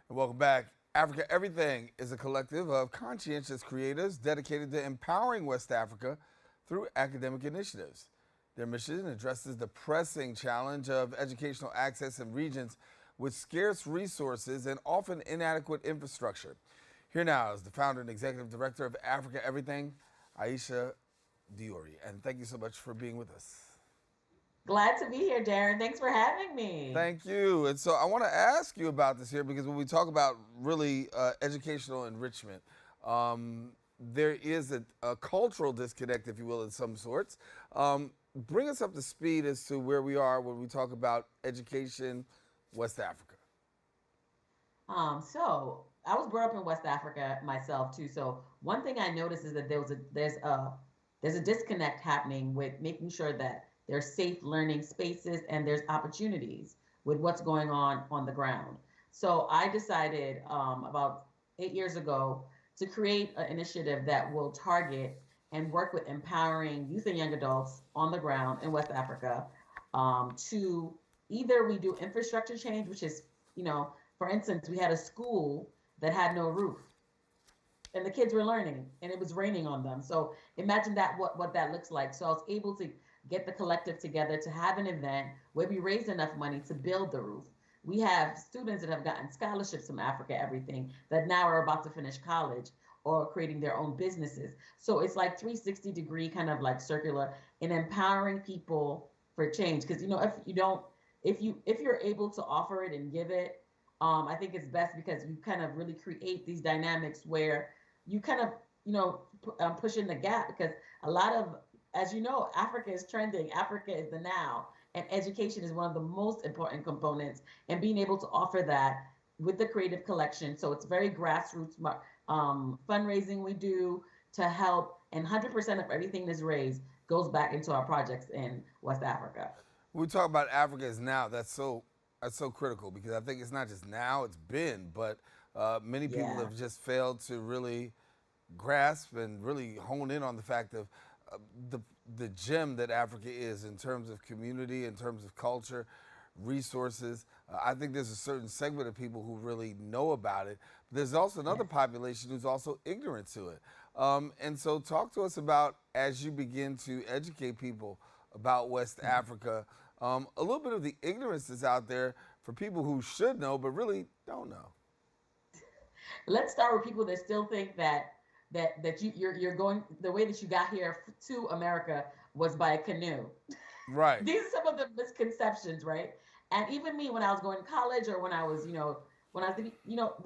And welcome back. Africa Everything is a collective of conscientious creators dedicated to empowering West Africa through academic initiatives. Their mission addresses the pressing challenge of educational access in regions with scarce resources and often inadequate infrastructure. Here now is the founder and executive director of Africa Everything, Aisha Diori. And thank you so much for being with us. Glad to be here, Darren. Thanks for having me. Thank you. And so I want to ask you about this here because when we talk about really educational enrichment, there is a cultural disconnect, if you will, in some sorts. Bring us up to speed as to where we are when we talk about education, West Africa. So I was brought up in West Africa myself too. So one thing I noticed is that there's a disconnect happening with making sure that there's safe learning spaces and there's opportunities with what's going on the ground. So I decided about 8 years ago to create an initiative that will target and work with empowering youth and young adults on the ground in West Africa to either we do infrastructure change, which is, for instance, we had a school that had no roof and the kids were learning and it was raining on them. So imagine that what that looks like. So I was able to get the collective together to have an event where we raised enough money to build the roof. We have students that have gotten scholarships from Africa Everything that now are about to finish college or creating their own businesses. So it's like 360-degree kind of like circular in empowering people for change. Because if you're able to offer it and give it, I think it's best because you kind of really create these dynamics where you kind of push in the gap because a lot of, as you know, Africa is trending. Africa is the now, and education is one of the most important components. And being able to offer that with the creative collection, so it's very grassroots fundraising we do to help, and 100% of everything that's raised goes back into our projects in West Africa. When we talk about Africa as now, that's so critical because I think it's not just now, it's been, but many people Yeah. have just failed to really grasp and really hone in on the fact of uh, the the gem that Africa is in terms of community, in terms of culture, resources. I think there's a certain segment of people who really know about it. But there's also another Yes. population who's also ignorant to it. And so, talk to us about as you begin to educate people about West Africa, a little bit of the ignorance that's out there for people who should know but really don't know. Let's start with people that still think that you're going the way that you got here to America was by a canoe. Right. These are some of the misconceptions, right? And even me, when I was going to college or when I was, when I was,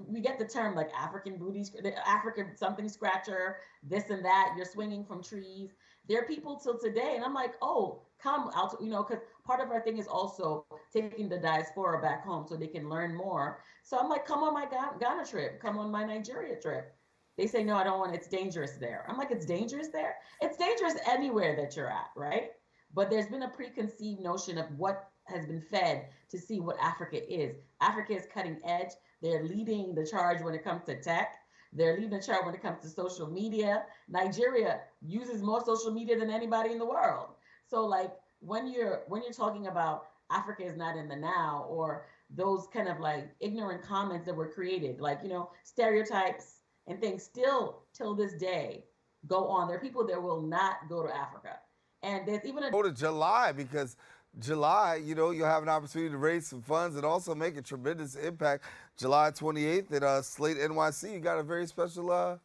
we get the term like African booty, the African something scratcher, this and that. You're swinging from trees. There are people till today, and I'm like, oh, come out, because part of our thing is also taking the diaspora back home so they can learn more. So I'm like, come on my Ghana trip, come on my Nigeria trip. They say, no, I don't want, it's dangerous there. I'm like, it's dangerous there? It's dangerous anywhere that you're at, right? But there's been a preconceived notion of what has been fed to see what Africa is. Africa is cutting edge. They're leading the charge when it comes to tech. They're leading the charge when it comes to social media. Nigeria uses more social media than anybody in the world. So like when you're talking about Africa is not in the now or those kind of like ignorant comments that were created, like stereotypes and things still till this day go on. There are people that will not go to Africa. And there's even a Go to July because July, you'll have an opportunity to raise some funds and also make a tremendous impact. July 28th at Slate NYC, you got a very special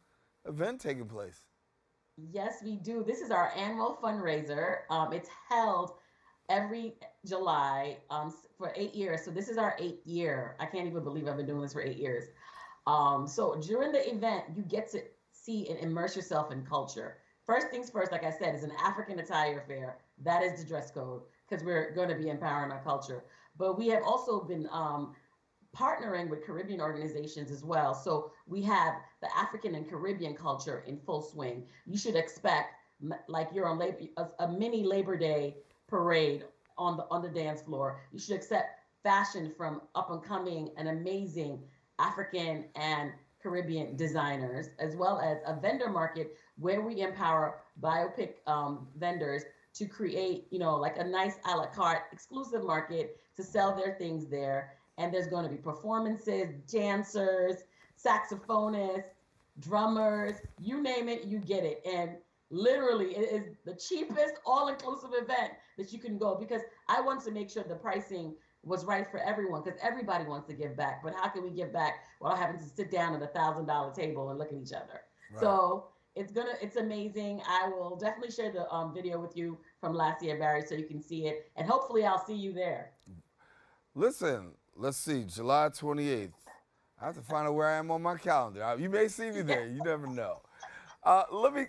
event taking place. Yes, we do. This is our annual fundraiser. It's held every July for 8 years. So this is our 8th year. I can't even believe I've been doing this for 8 years. So during the event, you get to see and immerse yourself in culture. First things first, like I said, is an African attire fair. That is the dress code because we're going to be empowering our culture. But we have also been partnering with Caribbean organizations as well. So we have the African and Caribbean culture in full swing. You should expect like you're on a mini Labor Day parade on the dance floor. You should accept fashion from up and coming and amazing African and Caribbean designers, as well as a vendor market where we empower biopic vendors to create, like a nice a la carte exclusive market to sell their things there and there's going to be performances, dancers, saxophonists, drummers, you name it, you get it. And literally, it is the cheapest all-inclusive event that you can go, because I want to make sure the pricing was right for everyone, because everybody wants to give back. But how can we give back without having to sit down at $1,000 table and look at each other? Right. So it's amazing. I will definitely share the video with you from last year, Barry, so you can see it, and hopefully I'll see you there. Listen, let's see, July 28th. I have to find out where I am on my calendar. You may see me there. You never know. Let me